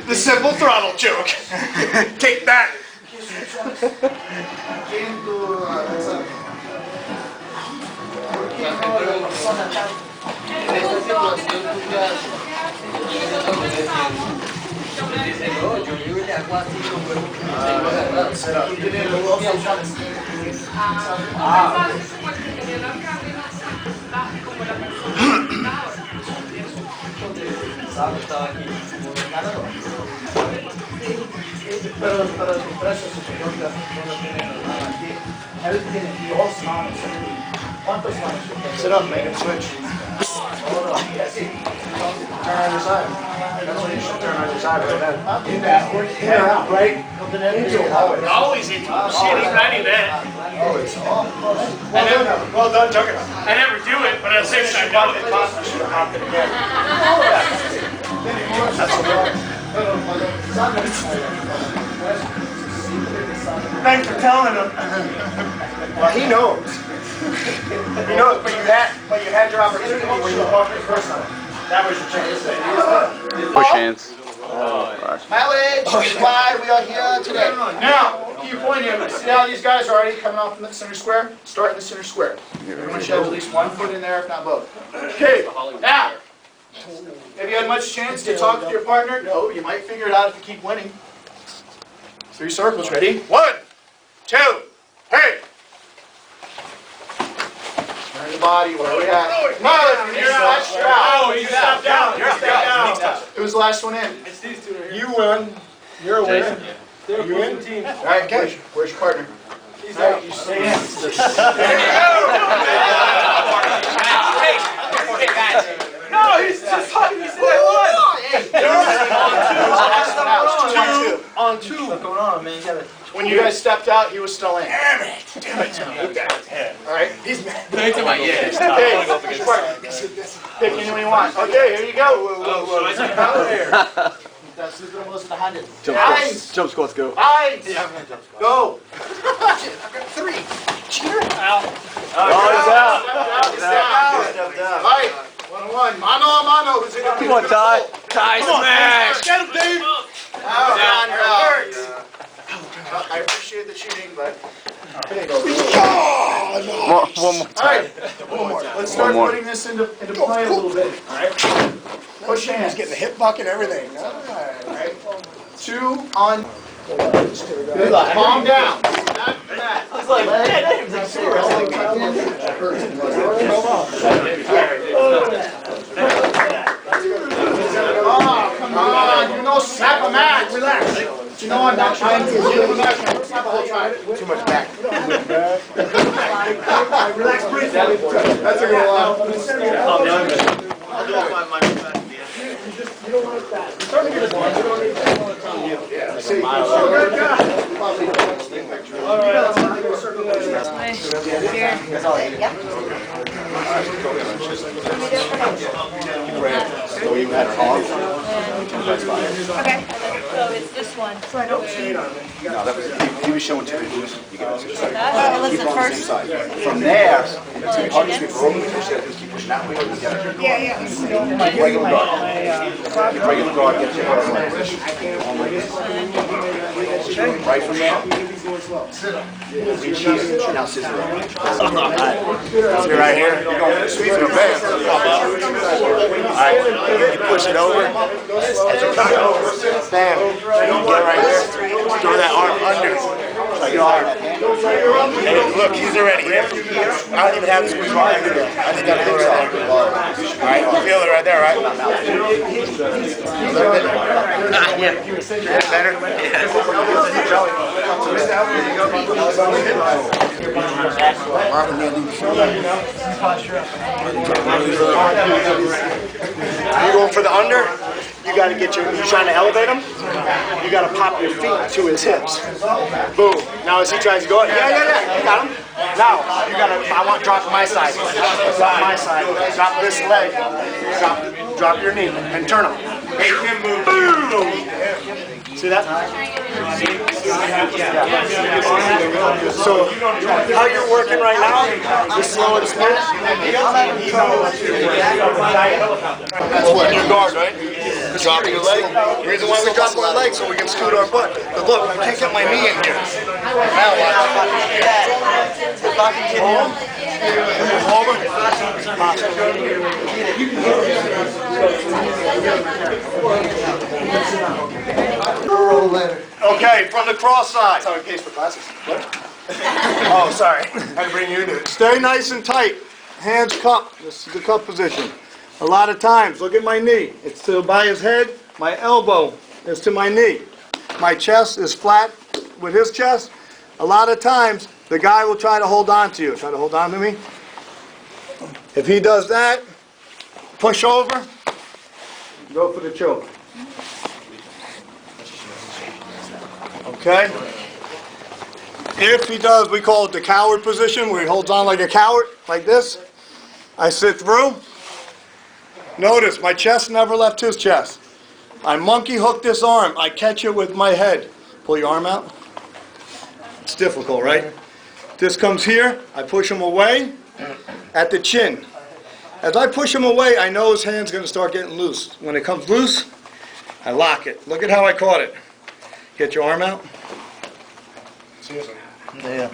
The simple throttle joke. Take that. Pero su precio superior no tiene nada aquí. Él tiene 2 manos. ¿Cuántos manos? Sit up, make it switch. Turn on your side. That's when you should turn on your side right then. In backward. Yeah, right. Always into it. Shit, even I knew that. Always. Well done, Tucker. I never do it, but at the same time, I know it. That's the one. Thanks for telling him. Well, he knows. He knows, but you had your opportunity when you walked the first time. That was your chance. Push hands. Mileage, why we are here today. Now, key point here. See how these guys are already coming off in the center square? Start in the center square. Everyone should have at least 1 foot in there, if not both. Okay, now, have you had much chance to talk to your partner? No, you might figure it out if you keep winning. 3 circles, ready? 1, 2, 3. Turn the body, where are we at? No, you're out. You're out. Oh, you stepped down. You're down. Who's the last one in? It's these two right here. You won. You're a winner. They're You in? team. All right, where's your partner? He's All right, out. you stay in. There you go. No, he's just talking. He said I won. On two. What's going on, man? You gotta. When you guys stepped out, he was still in. Damn it. All right. He's mad. It's about Okay, where's your partner? Pick anyone you want. Okay, here you go. Das ist almost 100. Jump squats go. Eyes. Go. Three. Oh, he's out. He's out. All right. 1-1. Mano a mano. Who's in Come on, Ty. Ty smash. Get him, Dave. Down, you're out. I appreciate the cheating, but. One more. All right. One more. Let's start putting this into play a little bit. All right. Push hands. Getting the hip bucket, everything. All right. 2 on. Good luck. Calm down. Not that. It's like, man, that was Oh, come on. You know, snap a match. Relax. You know I'm not trying to do a match. Snap the whole time. Too much back. Relax, breathe. That's a good one. I'll do it my best. You don't want that. You're starting to get a point. You don't need that. Yeah. See. Good God. All right. You had her on. Okay, so it's this one. So I don't see. No, that was he was showing 2 inches. You get it. That was Keep the it on the same first. side. From there, it's gonna be hard to get over. Just keep pushing that way. Yeah. Regular guard. Regular guard gets you like this. Right from there. Reach here. Now scissor up. See right here. You're going sweep it bam. Alright. You push it over. Bam. You get right here. Throw that arm under. Like your arm. Hey, look, he's already here. I don't even have to squeeze my arm. I just gotta do it right there. Alright, feel it right there, right? A little bit. Yeah. Better? You're going for the under? You got to get you're trying to elevate him? You got to pop your feet to his hips. Boom. Now as he tries to go, yeah, you got him. Now, you got to, I want drop my side. Drop my side. Drop this leg. Drop your knee and turn him. Boom. See that? So, how you're working right now, just slow and smooth. That's what? Your guard, right? Drop your leg. The reason why we drop our leg so we can scoot our butt. But look, I can't get my knee in here. Now watch. If I can get home, okay, from the cross side. That's how we pays for classes. Oh, sorry. Had to bring you into it. Stay nice and tight. Hands cupped. This is the cup position. A lot of times, look at my knee. It's to by his head. My elbow is to my knee. My chest is flat with his chest. A lot of times, the guy will try to hold on to you. Try to hold on to me. If he does that, push over, go for the choke. Okay? If he does, we call it the coward position, where he holds on like a coward, like this. I sit through. Notice, my chest never left his chest. I monkey hook this arm. I catch it with my head. Pull your arm out. It's difficult, right? This comes here. I push him away at the chin. As I push him away, I know his hand's going to start getting loose. When it comes loose, I lock it. Look at how I caught it. Get your arm out. Yeah.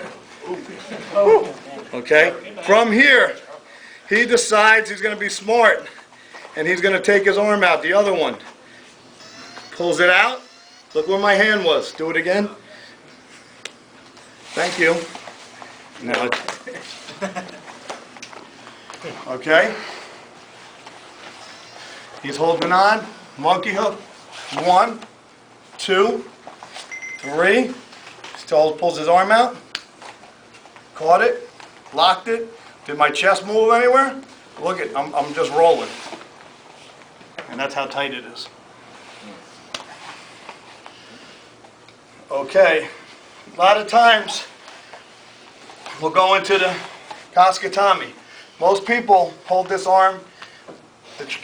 Okay. From here, he decides he's going to be smart, and he's going to take his arm out, the other one. Pulls it out. Look where my hand was. Do it again. Thank you. Now, okay. He's holding on. Monkey hook. 1, 2, 3. Still pulls his arm out. Caught it. Locked it. Did my chest move anywhere? Look at, I'm just rolling. And that's how tight it is. Okay. A lot of times, we'll go into the Kaskatami. Most people hold this arm.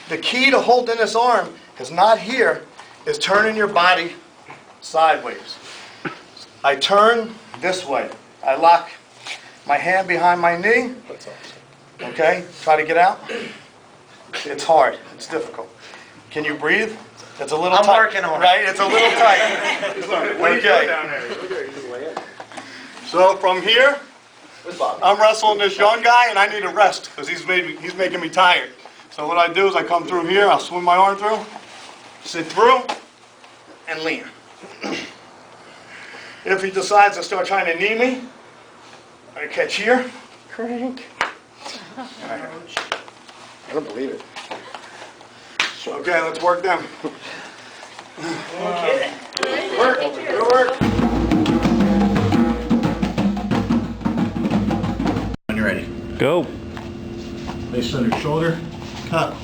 The key to holding this arm is not here, is turning your body sideways. I turn this way. I lock my hand behind my knee. Okay, try to get out. It's hard, it's difficult. Can you breathe? It's a little tight. I'm working on it. Right, it's a little tight. What are you doing down there? So from here, I'm wrestling this young guy and I need a rest because he's making me tired. So what I do is I come through here, I'll swing my arm through, sit through, and lean. If he decides to start trying to knee me, I catch here, crank. I don't believe it. Okay, let's work them. Work. Good work. When you're ready. Go. Base under shoulder, cut,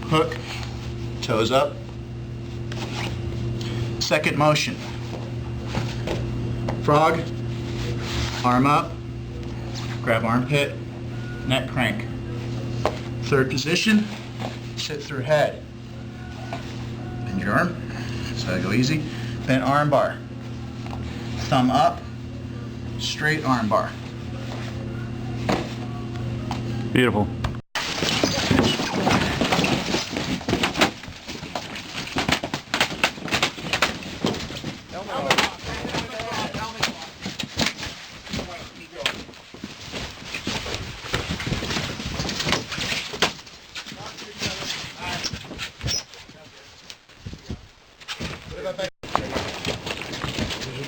hook, toes up. Second motion. Frog, arm up, grab armpit, neck crank. Third position, sit through head. Bend your arm, so I go easy. Bent arm bar. Thumb up, straight arm bar. Beautiful.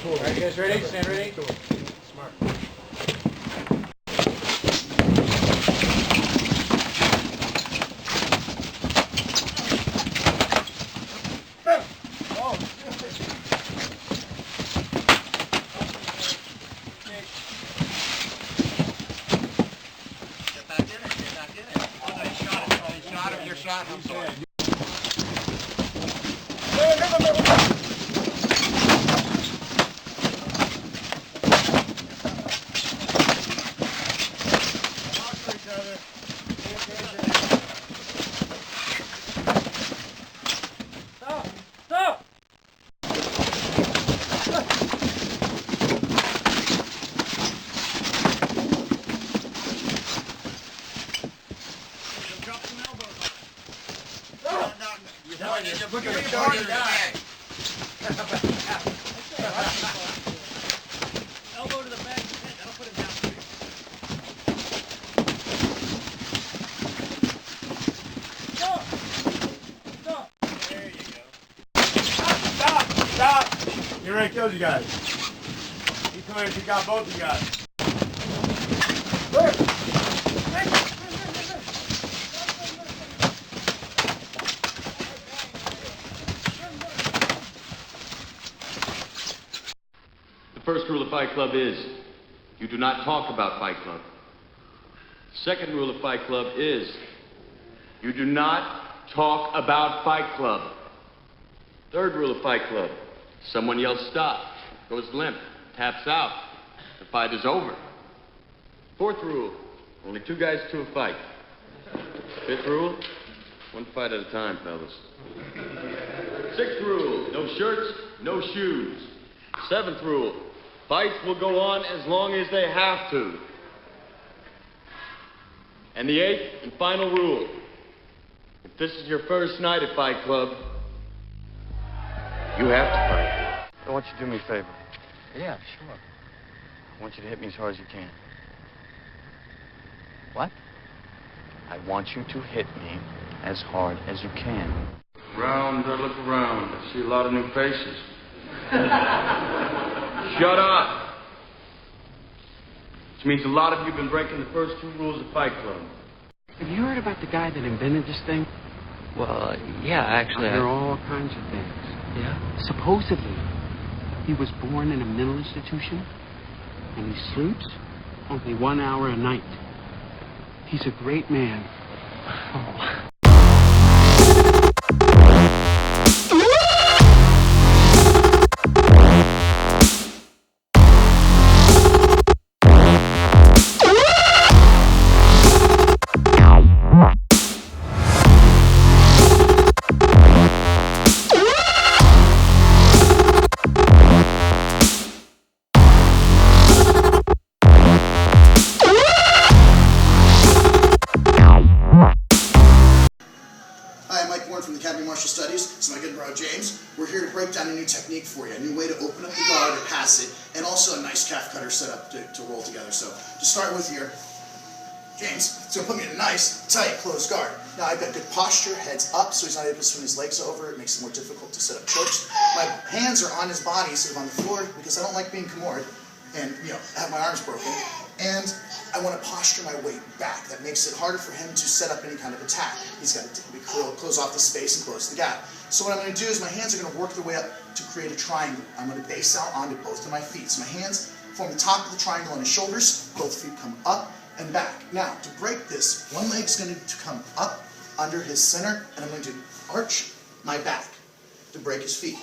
Alright, you guys ready? Stand ready? Smart. Get back in it, get back in it. Oh, no, you shot it. Oh, you shot him, you're shot him. I'm sorry. Elbow to the back of the head. That'll put him down. Stop. There you go. Stop. He already killed you guys. He come here. He got both of you guys. The first rule of Fight Club is you do not talk about Fight Club. Second rule of Fight Club is you do not talk about Fight Club. Third rule of Fight Club, someone yells stop, goes limp, taps out. The fight is over. Fourth rule, only 2 guys to a fight. Fifth rule, 1 fight at a time, fellas. Sixth rule, no shirts, no shoes. Seventh rule, fights will go on as long as they have to. And the 8th and final rule, if this is your first night at Fight Club, you have to fight. I want you to do me a favor. Yeah, sure. I want you to hit me as hard as you can. What? I want you to hit me as hard as you can. Round, look around. I see a lot of new faces. Shut up! Which means a lot of you have been breaking the first 2 rules of Fight Club. Have you heard about the guy that invented this thing? Well, yeah, actually, I hear all kinds of things. yeah. Supposedly, he was born in a mental institution, and he sleeps only 1 hour a night. He's a great man. Oh. James, we're here to break down a new technique for you, a new way to open up the guard or pass it, and also a nice calf cutter set up to roll together. So to start with here, James, it's going to put me in a nice, tight, closed guard. Now I've got good posture, head's up, so he's not able to swing his legs over. It makes it more difficult to set up chokes. My hands are on his body instead of on the floor because I don't like being commorted and, have my arms broken. And I want to posture my weight back. That makes it harder for him to set up any kind of attack. He's got to close off the space and close the gap. So what I'm going to do is my hands are going to work their way up to create a triangle. I'm going to base out onto both of my feet. So my hands form the top of the triangle on his shoulders. Both feet come up and back. Now, to break this, one leg is going to come up under his center, and I'm going to arch my back to break his feet.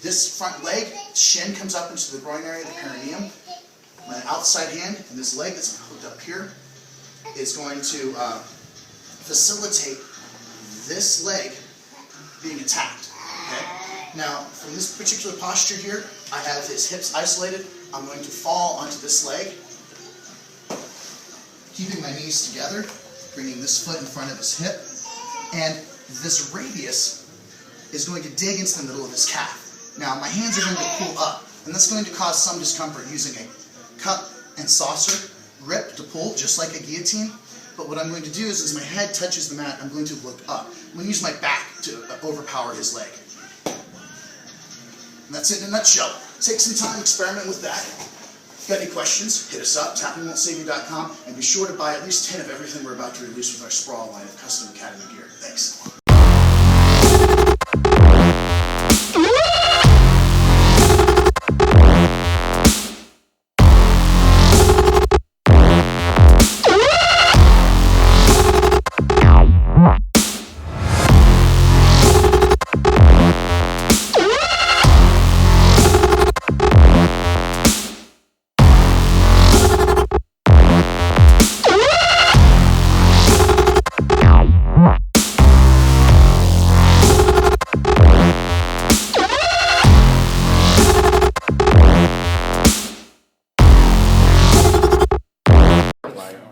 This front leg, shin comes up into the groin area, the perineum. My outside hand and this leg that's hooked up here is going to facilitate this leg being attacked. Okay? Now, from this particular posture here, I have his hips isolated. I'm going to fall onto this leg, keeping my knees together, bringing this foot in front of his hip, and this radius is going to dig into the middle of his calf. Now, my hands are going to pull up, and that's going to cause some discomfort using a cup and saucer grip to pull, just like a guillotine. But what I'm going to do is, as my head touches the mat, I'm going to look up. I'm going to use my back to overpower his leg. And that's it in a nutshell. Take some time, experiment with that. If you got any questions, hit us up, tappingwon'tsaveyou.com, and be sure to buy at least 10 of everything we're about to release with our Sprawl line of custom academy gear. Thanks.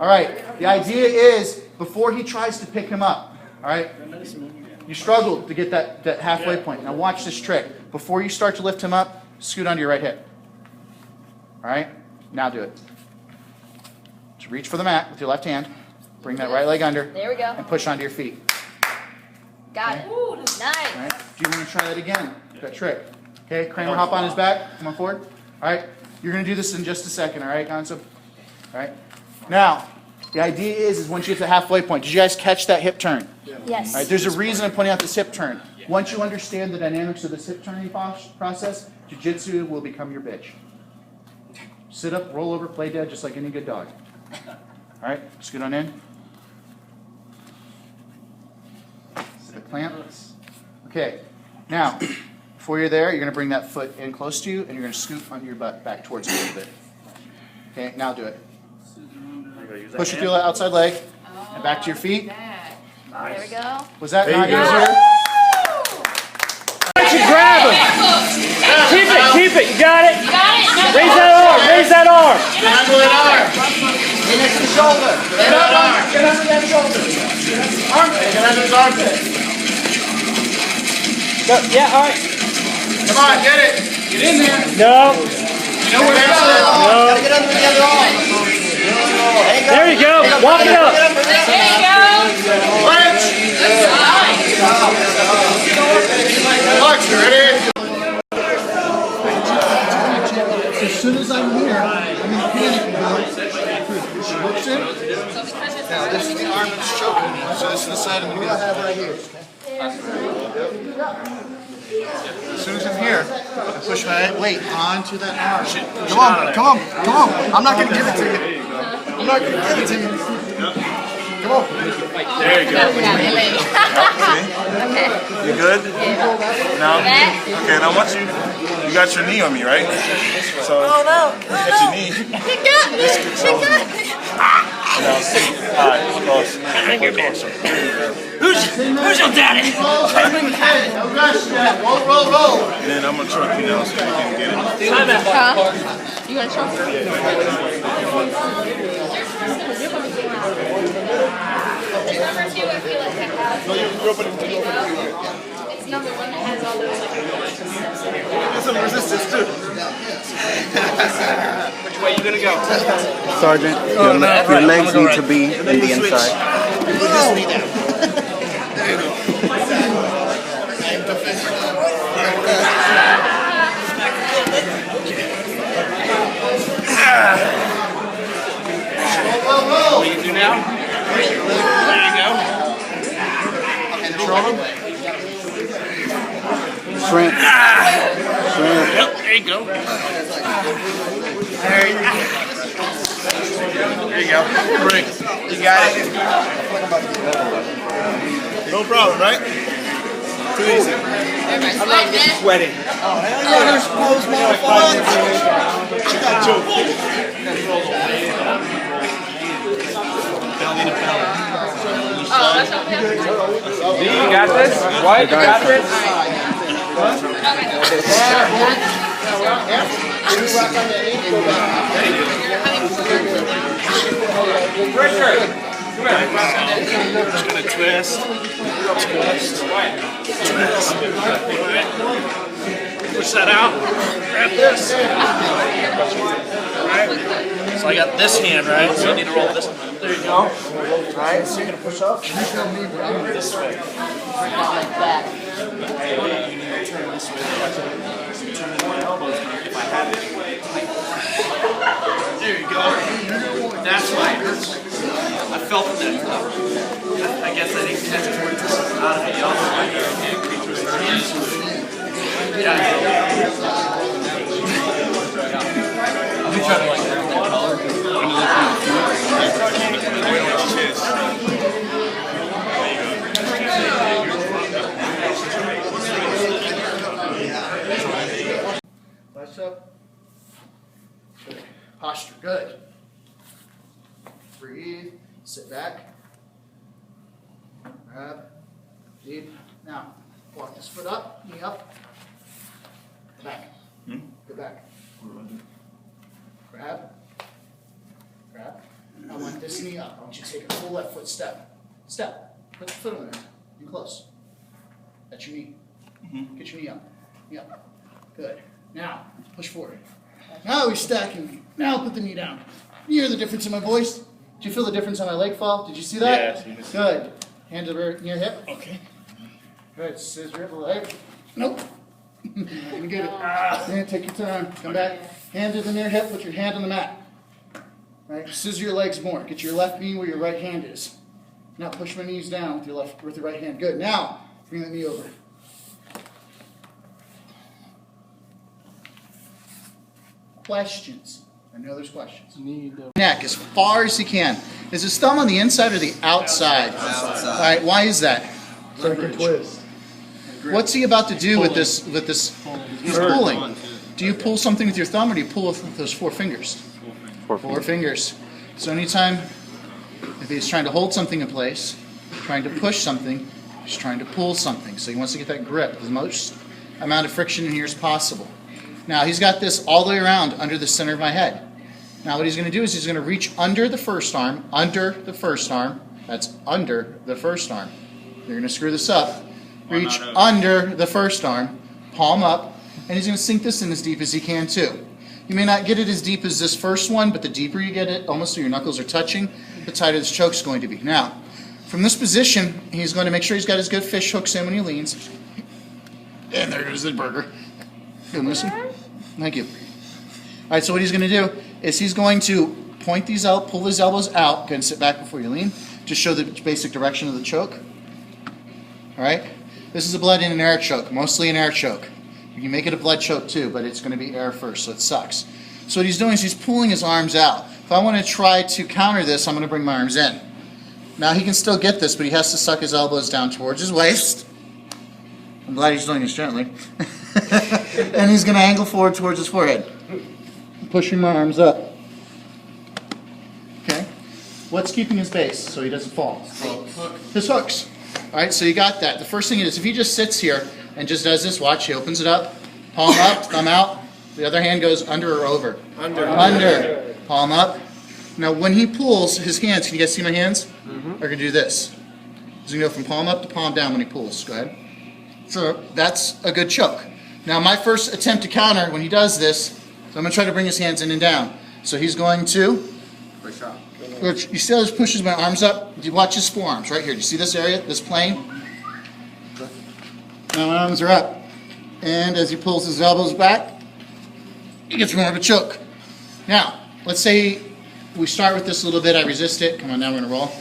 All right, the idea is, before he tries to pick him up, all right, you struggled to get that halfway point. Now watch this trick. Before you start to lift him up, scoot onto your right hip. All right? Now do it. Just reach for the mat with your left hand. Bring that right leg under. There we go. And push onto your feet. Got it. Ooh, nice. All right? Do you want to try that again? That trick. Okay, Kramer, hop on his back. Come on forward. All right? You're going to do this in just a second, all right, Gonzo? All right? Now, the idea is once you get to the halfway point, did you guys catch that hip turn? Yes. All right, there's a reason I'm pointing out this hip turn. Once you understand the dynamics of this hip turning process, jiu-jitsu will become your bitch. Sit up, roll over, play dead, just like any good dog. All right, scoot on in. Sit plant. Okay, now, before you're there, you're going to bring that foot in close to you, and you're going to scoot onto your butt back towards you a little bit. Okay, now do it. Push it through the outside leg, and back to your feet. There we go. Was that not easier? Grab him. Keep it. You got it? Raise that arm. Handle that arm. Finish the shoulder. Get that arm. Get under that shoulder. Armpit. Get under his armpit. Go. Yeah, all right. Come on, get it. Get in there. No. You know where that's at. No. Get under the other arm. There you go. Walk it up. There you go. Punch. Punch, you ready? As soon as I'm here, I'm in panic mode. She looks in. Now this is the arm that's choking. So this is the side I'm going to have right here. As soon as I'm here, I push my weight onto that arm. Come on. I'm not going to give it to you. Come on. There you go. Okay. You good? Now? Okay, now once you got your knee on me, right? So, get your knee. You got me. Now, alright, close. Who's your daddy? No rush yet. Roll. And then I'm gonna choke you now so you can get it. Huh? You gonna choke? Number 2, I feel like I have. It's number 1 that has all those There's some resistance too. Which way you gonna go? Sergeant, your legs need to be in the inside. What do you do now? There you go. Control him. Shrimp. Yep, there you go. There you go. Break. You got it. No problem, right? Too easy. I'm not getting sweating. Oh, that's okay. You got this? What? You got this? Richard, come here. Just gonna twist. Push that out. Grab this. Right. So I got this hand, right? So I need to roll this. There you go. Right. So you're gonna push up. This way. Like that. You need to turn this way. Turn my elbows if I had it. There you go. That's why it hurts. I felt that. I guess I didn't catch it. Out of the elbow. I'll be trying to like that color. Flesh up. Good. Posture, good. Breathe. Sit back. Grab. Deep. Now, walk this foot up, knee up. Back. Go back. Grab. Grab. I want this knee up. I want you to take a full left foot step. Step. Put the foot on there. You close. That's your knee. Get your knee up. Yep. Good. Now, push forward. Now we're stacking. Now put the knee down. You hear the difference in my voice? Did you feel the difference on my leg fall? Did you see that? Yes. Good. Hand over near hip. Okay. Good. Scissor the leg. Nope. Not gonna get it. Yeah, take your time. Come back. Hand to the near hip. Put your hand on the mat. Right. Scissor your legs more. Get your left knee where your right hand is. Now push my knees down with your right hand. Good. Now bring the knee over. Questions? I know there's questions. Neck as far as you can. Is his thumb on the inside or the outside? Outside. All right. Why is that? So I can twist. What's he about to do with this? He's pulling. Do you pull something with your thumb or do you pull with those 4 fingers? Four fingers. So anytime if he's trying to hold something in place, trying to push something, he's trying to pull something. So he wants to get that grip, the most amount of friction in here as possible. Now he's got this all the way around under the center of my head. Now what he's going to do is he's going to reach under the first arm, that's under the first arm. You're going to screw this up. Reach under the first arm, palm up, and he's going to sink this in as deep as he can too. You may not get it as deep as this first one, but the deeper you get it, almost so your knuckles are touching, the tighter this choke's going to be. Now, from this position, he's going to make sure he's got his good fish hooks in when he leans. And there goes the burger. Good, listen. Thank you. All right, so what he's going to do is he's going to point these out, pull his elbows out. Go ahead and sit back before you lean. Just show the basic direction of the choke. All right? This is a blood in and air choke, mostly an air choke. You can make it a blood choke too, but it's going to be air first, so it sucks. So what he's doing is he's pulling his arms out. If I want to try to counter this, I'm going to bring my arms in. Now he can still get this, but he has to suck his elbows down towards his waist. I'm glad he's doing this gently. And he's going to angle forward towards his forehead. Pushing my arms up. Okay. What's keeping his base so he doesn't fall? His hooks. All right, so you got that. The first thing is if he just sits here and just does this, watch, he opens it up, palm up, thumb out. The other hand goes under or over? Under. Palm up. Now when he pulls his hands, can you guys see my hands? Are going to do this. He's going to go from palm up to palm down when he pulls. Go ahead. So that's a good choke. Now my first attempt to counter when he does this, so I'm going to try to bring his hands in and down. So he's going to, you see how he pushes my arms up? You watch his forearms right here. Do you see this area, this plane? Now my arms are up. And as he pulls his elbows back, he gets more of a choke. Now, let's say we start with this a little bit. I resist it. Come on, now we're going to roll.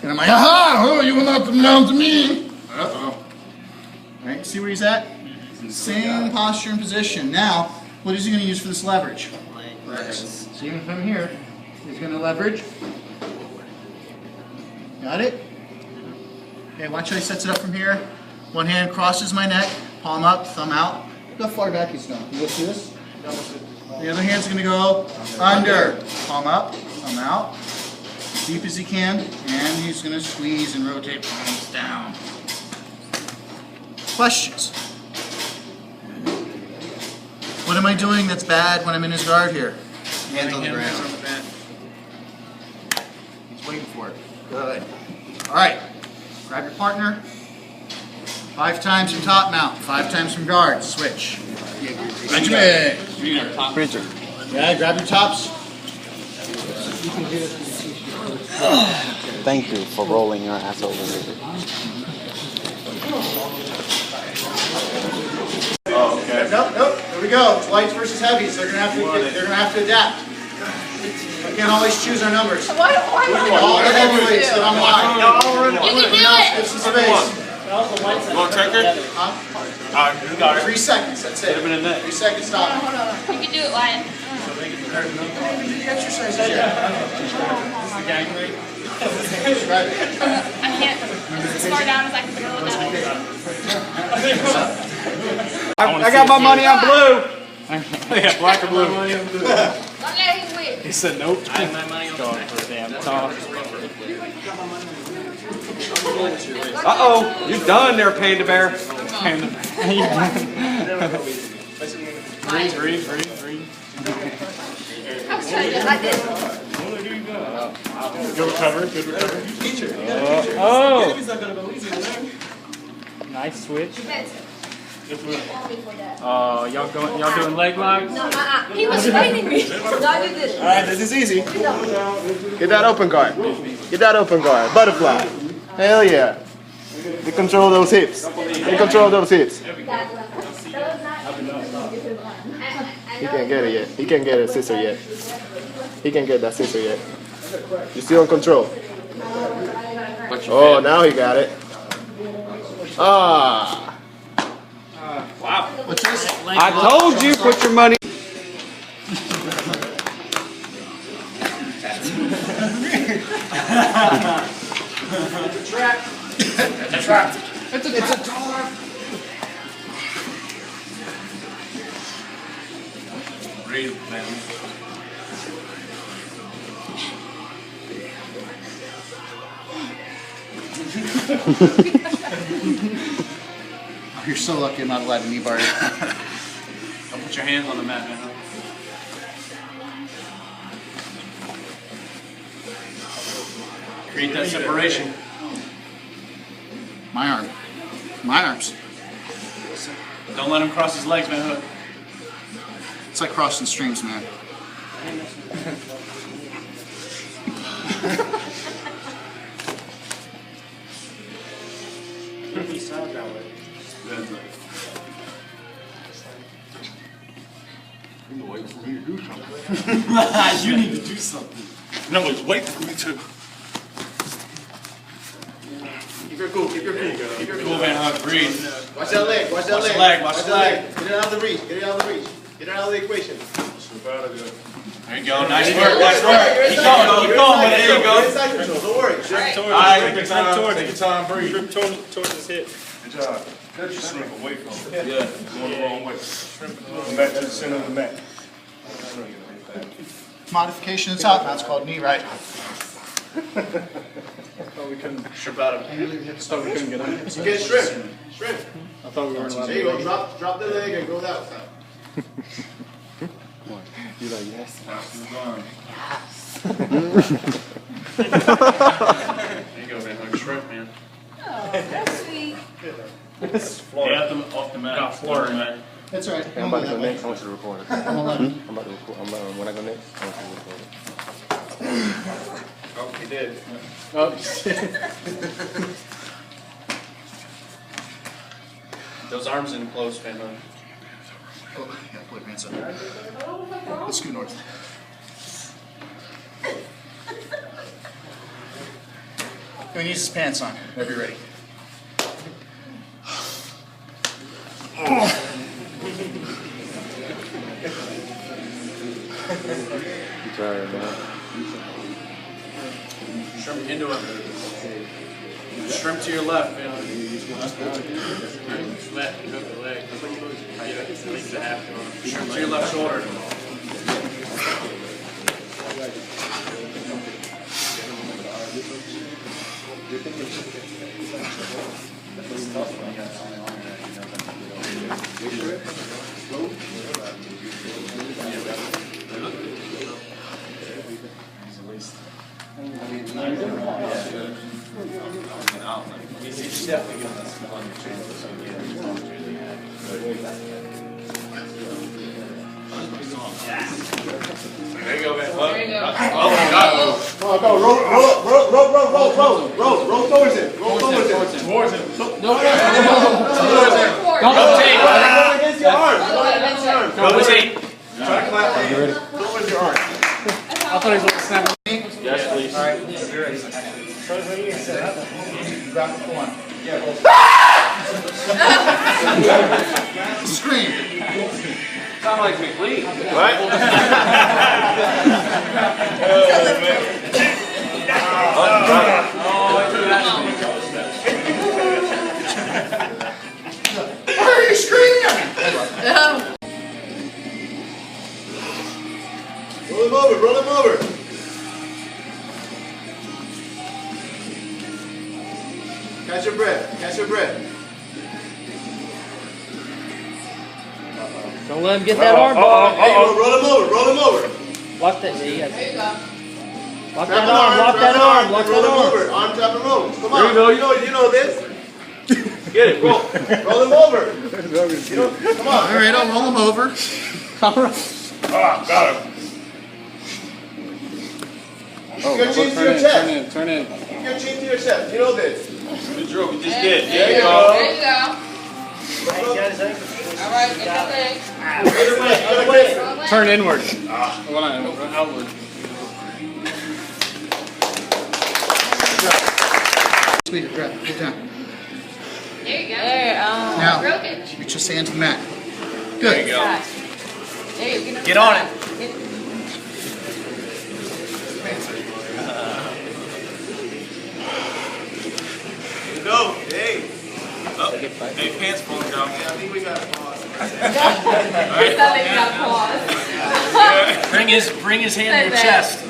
And I'm like, aha! Oh, you will not come down to me. Uh-oh. All right, see where he's at? Same posture and position. Now, what is he going to use for this leverage? Legs. So even from here, he's going to leverage. Got it? Okay, watch how he sets it up from here. One hand crosses my neck, palm up, thumb out. Look how far back he's going. You see this? The other hand's going to go under. Palm up, thumb out. As deep as he can. And he's going to squeeze and rotate palms down. Questions? What am I doing that's bad when I'm in his guard here? Hands on the ground. He's waiting for it. Good. All right. Grab your partner. 5 times from top mount. 5 times from guard. Switch. Benjamin. Preacher. Yeah, grab your tops. Thank you for rolling your ass over here. Oh, okay. Nope. Here we go. It's lights versus heavies. They're gonna have to adapt. We can't always choose our numbers. Why All the heavyweights that I'm on. You can do it! Get some space. You want to take it? Huh? You got it. 3 seconds. That's it. 3 seconds. Stop. You can do it, Wyatt. Exercise. I can't. It's as far down as I can go without it. I got my money on blue. Yeah, black or blue. Don't let him win. He said nope. I have my money on going for a damn toss. Uh-oh, you done there, Panda Bear. Panda Bear. Green. I was trying to do it like this. Good recovery. Oh. Nice switch. Oh, y'all doing leg locks? No, he was fighting me. So I did this. All right, this is easy. Get that open guard. Get that open guard. Butterfly. Hell yeah. Get control of those hips. Get control of those hips. He can't get it yet. He can't get a scissor yet. He can't get that scissor yet. You're still in control. Oh, now he got it. Ah. Wow. I told you, put your money. It's a dollar. Breathe, man. You're so lucky I'm not allowed to knee bar you. Don't put your hands on the mat, man. Create that separation. My arm. My arms. Don't let him cross his legs, man. Hook. It's like crossing streams, man. You need to do something. No, it's wait for me to. Keep your cool. Keep your cool. Keep your cool, man. Hug. Breathe. Watch that leg. Watch that leg. Watch the leg. Get it out of the reach. Get it out of the reach. Get it out of the equation. There you go. Nice work. Nice work. Keep going. Keep going. There you go. Inside control. Don't worry. All right. Take your time. Take your time. Breathe. Towards his hip. Good job. You slip away from it. Yeah. Going the wrong way. Come back to the center of the mat. Modification of the top. That's called knee right. We couldn't strip out of him. We couldn't get on. You get shrimp. Shrimp. I thought we weren't allowed There you go. Drop the leg and go that way. You're like, yes. There you go, man. Hug shrimp, man. Oh, that's sweet. Yeah, off the mat. Got floor, man. That's all right. I'm about to go next. I want you to record it. I'm 11. I'm about to record. When I go next, I want you to record it. Oh, he did. Oh, shit. Those arms in close, man. Oh, yeah, pull your pants up. Let's scoot north. When he needs his pants on, whenever you're ready. You tired, man? Shrimp into him. Shrimp to your left, man. Left, hook the leg. At least a half. Shrimp to your left shoulder. There you go, man. There you go. Oh my God. Oh, go. Roll towards him. Roll towards him. Towards him. No. Don't rotate. Go against your arm. Go rotate. Try to clap. Go with your arm. I thought he was going to snap. Yes, please. All right. Grab the one. Scream. Sound like me, please. What? Why are you screaming at me? Roll him over. Roll him over. Catch your breath. Catch your breath. Don't let him get that arm ball. There you go. Roll him over. Roll him over. Lock that. Yeah, you got There you go. lock that arm. Lock that arm. Lock that Roll him arm. over. Arm, tap, and roll. Come on. There you go. You know this. Get it, roll. Roll him over. Come on. All right, I'll roll him over. All right. Ah, got him. Oh, Your chin to your chest. Turn in. Keep your chin to your chest. You know this. Good drill. We just did. There you go. There you go. All right, get your leg. Turn inward. Well, outward. Sweet, grab, get down. There you go. There, Now, broke it. reach your hand to the mat. Good. There you go. There you go. Get on it. No. Hey. Oh. Hey, pants falling down. Yeah, I think we got to pause. Bring his hand to your chest.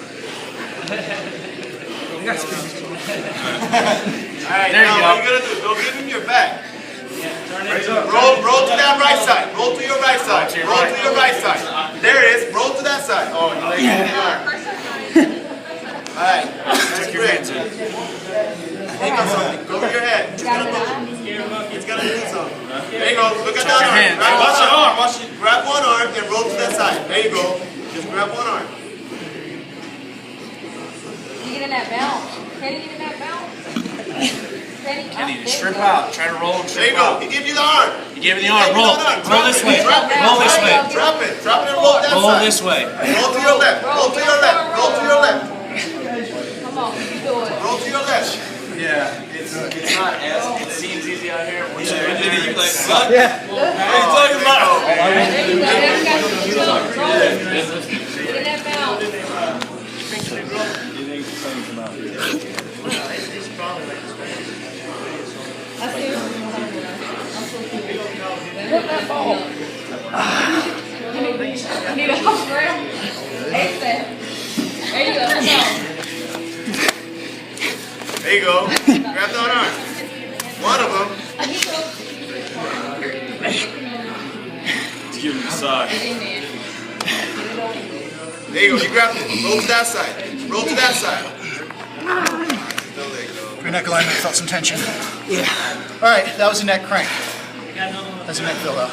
Alright, There you now go. what you're gonna do, don't give him your back. Roll to that right side. Roll to your right side. Roll to your right side. There it is. Roll to that side. Oh, you like it? Alright. That's great. Think of something. Go over your head. It's gonna move. It's gonna do something. There you go. Look at that arm. Right, watch your arm. Grab one arm and roll to that side. There you go. Just grab one arm. Get in that bounce. Can you get in that bounce? Kenny, strip out. Try to roll and There you strip go. out. He gave you the arm. You gave me the arm. Roll. Roll this way. Roll this way. Drop it. Drop it and roll that side. Roll this way. Roll to your left. Roll to your left. Roll to your left. Come on, you do it. Roll to your left. Yeah, it's not as it seems easy out here. You like suck? Yeah. What are you talking about? There you go. There you go. Roll it. Get in that bounce. Put that ball. I need a hot ground. There you go. Come on. There you go. Grab that arm. One of them. Give him a massage. There you go. You grabbed it. Roll to that side. Roll to that side. Your neck alignment felt some tension. Yeah. All right, that was a neck crank. That's a neck fill though.